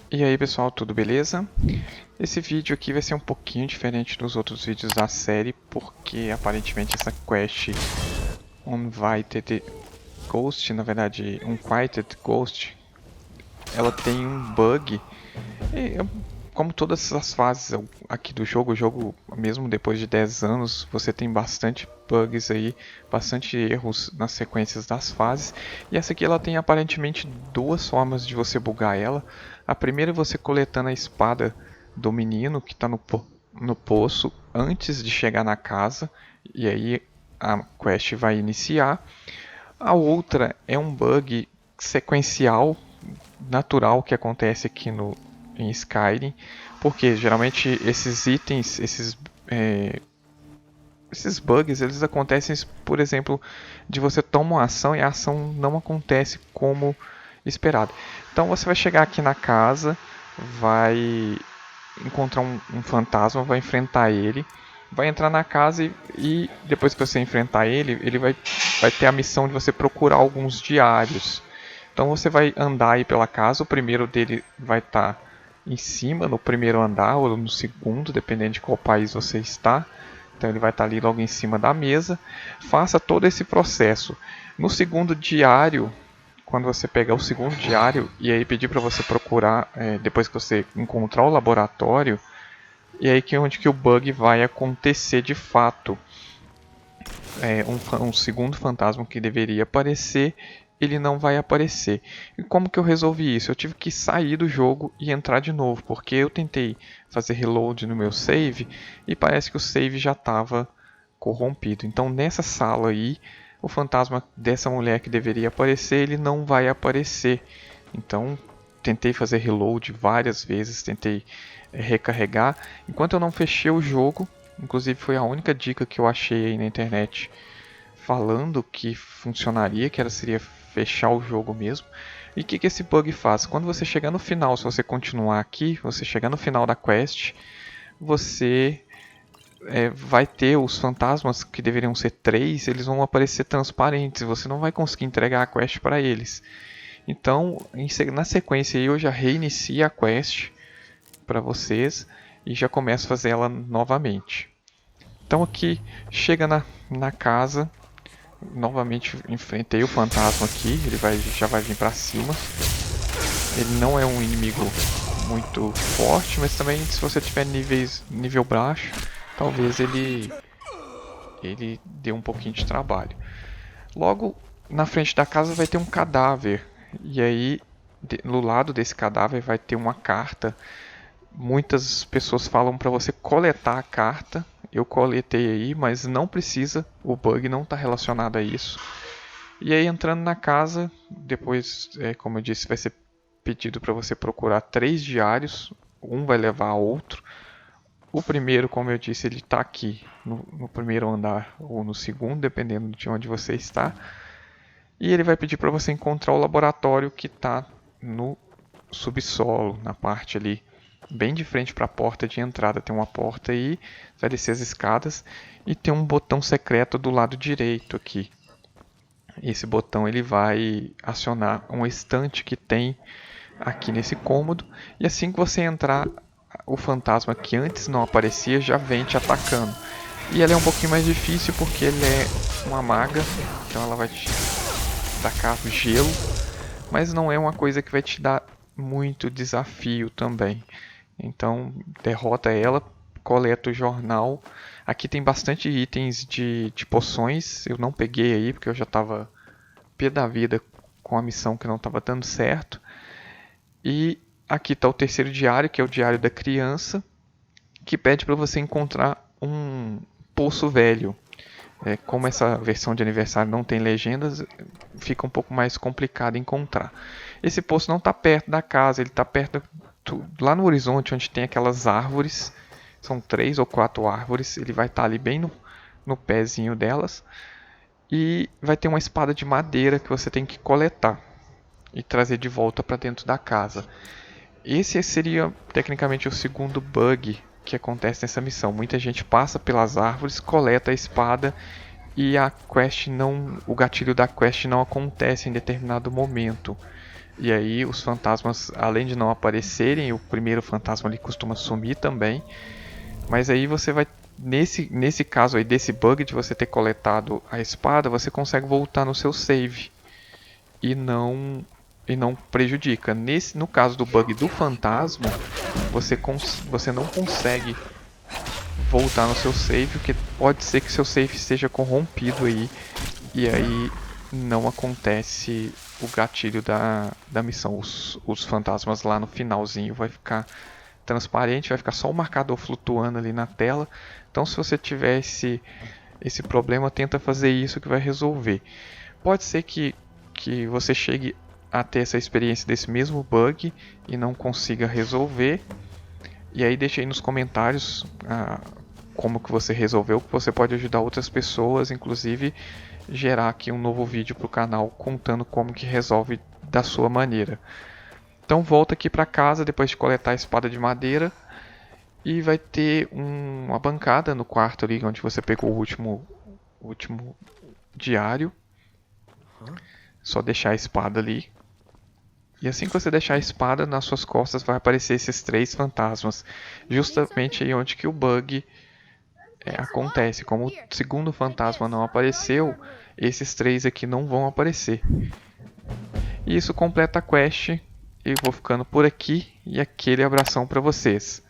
E aí pessoal, tudo beleza? Esse vídeo aqui vai ser um pouquinho diferente dos outros vídeos da série, porque aparentemente essa quest Uninvited Ghost, na verdade Unquieted Ghost, ela tem um bug. E, como todas as fases aqui do jogo, o jogo mesmo depois de 10 anos, você tem bastante bugs aí, bastante erros nas sequências das fases. E essa aqui ela tem aparentemente duas formas de você bugar ela. A primeira é você coletando a espada do menino que está no poço antes de chegar na casa, e aí a quest vai iniciar. A outra é um bug sequencial natural que acontece aqui em Skyrim, porque geralmente esses itens, esses bugs, eles acontecem, por exemplo, de você tomar uma ação e a ação não acontece como esperado. Então você vai chegar aqui na casa, vai encontrar um fantasma, vai enfrentar ele, vai entrar na casa e depois que você enfrentar ele, ele vai ter a missão de você procurar alguns diários. Então você vai andar aí pela casa, o primeiro dele vai estar em cima, no primeiro andar ou no segundo, dependendo de qual país você está. Então ele vai estar ali logo em cima da mesa. Faça todo esse processo. No segundo diário, quando você pegar o segundo diário e aí pedir para você procurar, depois que você encontrar o laboratório, e aí que é onde que o bug vai acontecer de fato. Um segundo fantasma que deveria aparecer, ele não vai aparecer. E como que eu resolvi isso? Eu tive que sair do jogo e entrar de novo, porque eu tentei fazer reload no meu save e parece que o save já estava corrompido. Então nessa sala aí, o fantasma dessa mulher que deveria aparecer, ele não vai aparecer. Então tentei fazer reload várias vezes, tentei recarregar. Enquanto eu não fechei o jogo, inclusive foi a única dica que eu achei aí na internet falando que funcionaria, seria fechar o jogo mesmo. E o que esse bug faz? Quando você chegar no final, se você continuar aqui, você chegar no final da quest, você vai ter os fantasmas que deveriam ser 3, eles vão aparecer transparentes, você não vai conseguir entregar a quest para eles. Então, na sequência eu já reinicio a quest para vocês e já começo a fazer ela novamente. Então aqui chega na casa, novamente enfrentei o fantasma aqui, já vai vir para cima. Ele não é um inimigo muito forte, mas também se você tiver nível baixo, talvez ele dê um pouquinho de trabalho. Logo na frente da casa vai ter um cadáver, e aí no lado desse cadáver vai ter uma carta. Muitas pessoas falam para você coletar a carta. Eu coletei aí, mas não precisa, o bug não está relacionado a isso. E aí entrando na casa, depois, como eu disse, vai ser pedido para você procurar 3 diários, um vai levar a outro. O primeiro, como eu disse, ele está aqui no primeiro andar ou no segundo, dependendo de onde você está. E ele vai pedir para você encontrar o laboratório que está no subsolo, na parte ali bem de frente para a porta de entrada. Tem uma porta aí, vai descer as escadas e tem um botão secreto do lado direito aqui. Esse botão ele vai acionar um estante que tem aqui nesse cômodo, e assim que você entrar, o fantasma que antes não aparecia já vem te atacando. E ela é um pouquinho mais difícil porque ele é uma maga, então ela vai te tacar gelo, mas não é uma coisa que vai te dar muito desafio também. Então derrota ela, coleta o jornal. Aqui tem bastante itens de poções, eu não peguei aí porque eu já estava pé da vida com a missão que não estava dando certo. E aqui está o terceiro diário, que é o diário da criança, que pede para você encontrar um poço velho. Como essa versão de aniversário não tem legendas, fica um pouco mais complicado encontrar. Esse poço não está perto da casa, ele está perto lá no horizonte, onde tem aquelas árvores. São 3 ou 4 árvores, ele vai estar ali bem no pezinho delas. E vai ter uma espada de madeira que você tem que coletar e trazer de volta para dentro da casa. Esse seria tecnicamente o segundo bug que acontece nessa missão. Muita gente passa pelas árvores, coleta a espada e o gatilho da quest não acontece em determinado momento. E aí os fantasmas, além de não aparecerem, o primeiro fantasma ali costuma sumir também. Mas aí você vai, nesse caso aí desse bug de você ter coletado a espada, você consegue voltar no seu save e não prejudica. No caso do bug do fantasma, você não consegue voltar no seu save, porque pode ser que seu save seja corrompido aí, e aí não acontece o gatilho da missão. Os fantasmas lá no finalzinho vai ficar transparente, vai ficar só o marcador flutuando ali na tela. Então se você tiver esse problema, tenta fazer isso que vai resolver. Pode ser que você chegue a ter essa experiência desse mesmo bug e não consiga resolver. E aí deixa aí nos comentários como que você resolveu, que você pode ajudar outras pessoas, inclusive gerar aqui um novo vídeo para o canal contando como que resolve da sua maneira. Então volta aqui para casa depois de coletar a espada de madeira e vai ter uma bancada no quarto ali onde você pegou o último diário. Só deixar a espada ali. E assim que você deixar a espada, nas suas costas vai aparecer esses 3 fantasmas. Justamente aí onde que o bug acontece. Como o segundo fantasma não apareceu, esses 3 aqui não vão aparecer. E isso completa a quest. Eu vou ficando por aqui e aquele abração para vocês.